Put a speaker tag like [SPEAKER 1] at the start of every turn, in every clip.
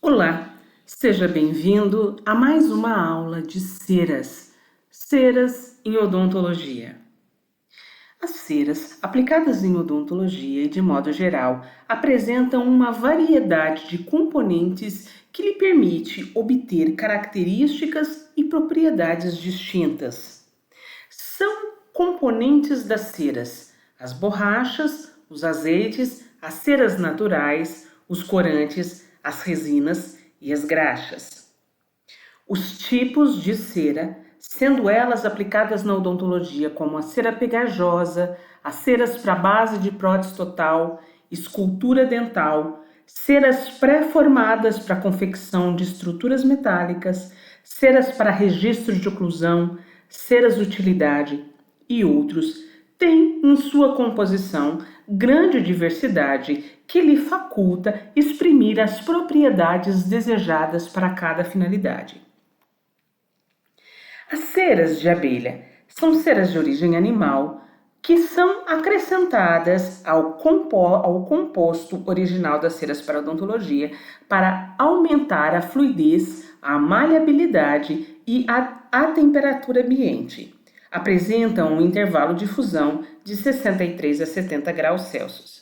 [SPEAKER 1] Olá, seja bem-vindo a mais uma aula de ceras, ceras em odontologia. As ceras, aplicadas em odontologia e de modo geral, apresentam uma variedade de componentes que lhe permite obter características e propriedades distintas. São componentes das ceras: as borrachas, os azeites, as ceras naturais, os corantes, as resinas e as graxas. Os tipos de cera, sendo elas aplicadas na odontologia como a cera pegajosa, as ceras para base de prótese total, escultura dental, ceras pré-formadas para confecção de estruturas metálicas, ceras para registro de oclusão, ceras utilidade e outros, têm em sua composição grande diversidade que lhe faculta exprimir as propriedades desejadas para cada finalidade. As ceras de abelha são ceras de origem animal que são acrescentadas ao composto original das ceras para odontologia para aumentar a fluidez, a maleabilidade e a temperatura ambiente. Apresentam um intervalo de fusão de 63 a 70 graus Celsius.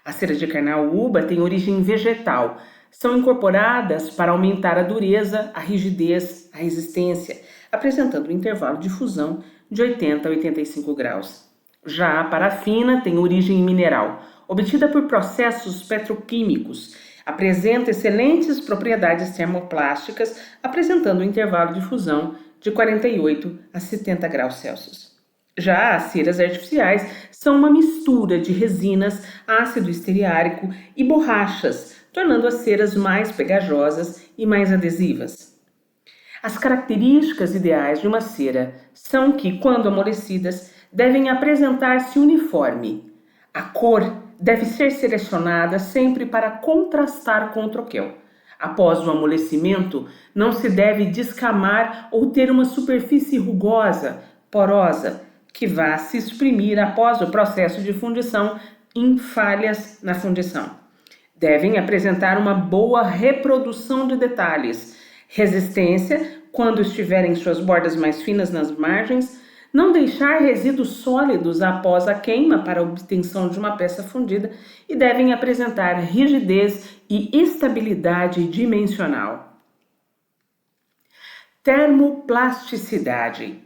[SPEAKER 1] A cera de carnaúba tem origem vegetal. São incorporadas para aumentar a dureza, a rigidez, a resistência, apresentando um intervalo de fusão de 80 a 85 graus. Já a parafina tem origem mineral, obtida por processos petroquímicos. Apresenta excelentes propriedades termoplásticas, apresentando um intervalo de fusão de 48 a 70 graus Celsius. Já as ceras artificiais são uma mistura de resinas, ácido estearico e borrachas, tornando as ceras mais pegajosas e mais adesivas. As características ideais de uma cera são que, quando amolecidas, devem apresentar-se uniforme. A cor deve ser selecionada sempre para contrastar com o troquel. Após o amolecimento, não se deve descamar ou ter uma superfície rugosa, porosa, que vá se exprimir após o processo de fundição em falhas na fundição. Devem apresentar uma boa reprodução de detalhes, resistência quando estiverem suas bordas mais finas nas margens, não deixar resíduos sólidos após a queima para a obtenção de uma peça fundida e devem apresentar rigidez e estabilidade dimensional. Termoplasticidade.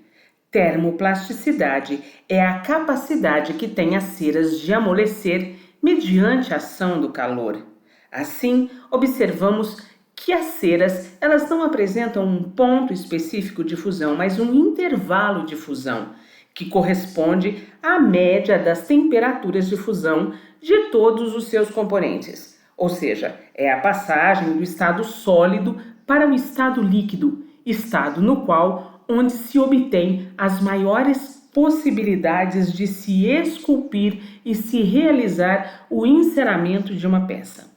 [SPEAKER 1] Termoplasticidade é a capacidade que tem as ceras de amolecer mediante a ação do calor. Assim, observamos que as ceras elas não apresentam um ponto específico de fusão, mas um intervalo de fusão, que corresponde à média das temperaturas de fusão de todos os seus componentes. Ou seja, é a passagem do estado sólido para o estado líquido, estado no qual onde se obtém as maiores possibilidades de se esculpir e se realizar o enceramento de uma peça.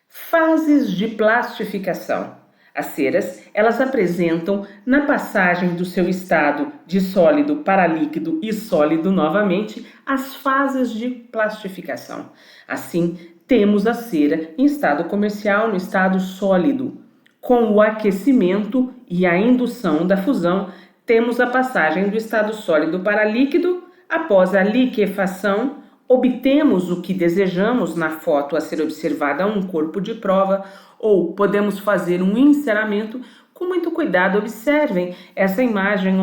[SPEAKER 1] Fases de plastificação. As ceras, elas apresentam, na passagem do seu estado de sólido para líquido e sólido novamente, as fases de plastificação. Assim, temos a cera em estado comercial no estado sólido. Com o aquecimento e a indução da fusão, temos a passagem do estado sólido para líquido. Após a liquefação, obtemos o que desejamos na foto a ser observada, um corpo de prova, ou podemos fazer um enceramento. Com muito cuidado, observem essa imagem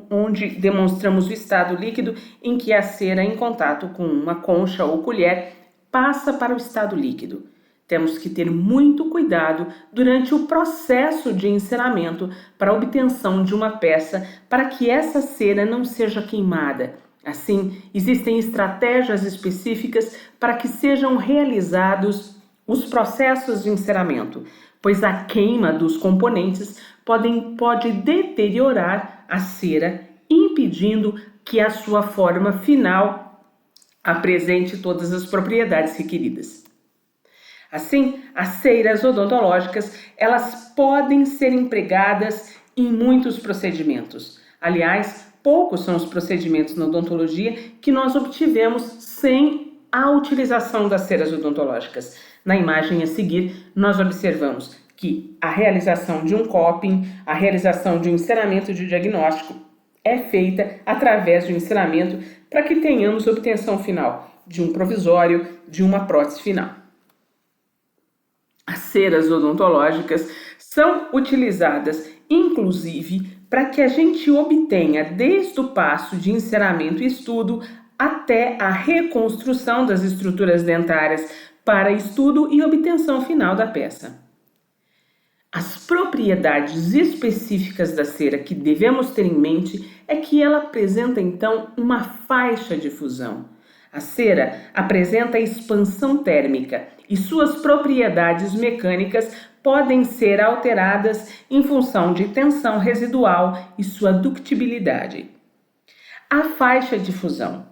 [SPEAKER 1] onde demonstramos o estado líquido em que a cera em contato com uma concha ou colher passa para o estado líquido. Temos que ter muito cuidado durante o processo de enceramento para a obtenção de uma peça para que essa cera não seja queimada. Assim, existem estratégias específicas para que sejam realizados os processos de enceramento, pois a queima dos componentes pode deteriorar a cera, impedindo que a sua forma final apresente todas as propriedades requeridas. Assim, as ceras odontológicas, elas podem ser empregadas em muitos procedimentos. Aliás, poucos são os procedimentos na odontologia que nós obtivemos sem a utilização das ceras odontológicas. Na imagem a seguir, nós observamos que a realização de um cupping, a realização de um enceramento de diagnóstico é feita através de um enceramento para que tenhamos obtenção final de um provisório, de uma prótese final. As ceras odontológicas são utilizadas, inclusive, para que a gente obtenha, desde o passo de enceramento e estudo, até a reconstrução das estruturas dentárias para estudo e obtenção final da peça. As propriedades específicas da cera que devemos ter em mente é que ela apresenta, então, uma faixa de fusão. A cera apresenta expansão térmica e suas propriedades mecânicas podem ser alteradas em função de tensão residual e sua ductibilidade. A faixa de fusão.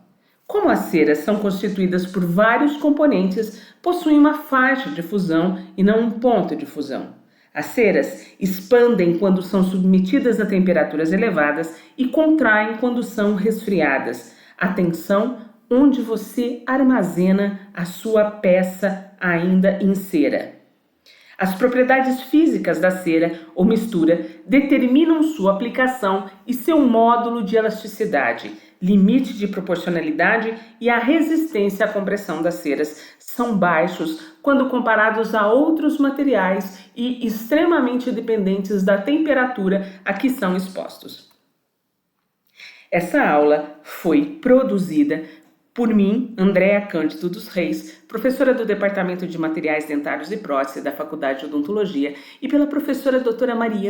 [SPEAKER 1] Como as ceras são constituídas por vários componentes, possuem uma faixa de fusão e não um ponto de fusão. As ceras expandem quando são submetidas a temperaturas elevadas e contraem quando são resfriadas. Atenção, onde você armazena a sua peça ainda em cera. As propriedades físicas da cera ou mistura determinam sua aplicação e seu módulo de elasticidade, limite de proporcionalidade e a resistência à compressão das ceras são baixos quando comparados a outros materiais e extremamente dependentes da temperatura a que são expostos. Essa aula foi produzida por mim, Andréa Cândido dos Reis, professora do Departamento de Materiais Dentários e Prótese da Faculdade de Odontologia, e pela professora doutora Mariana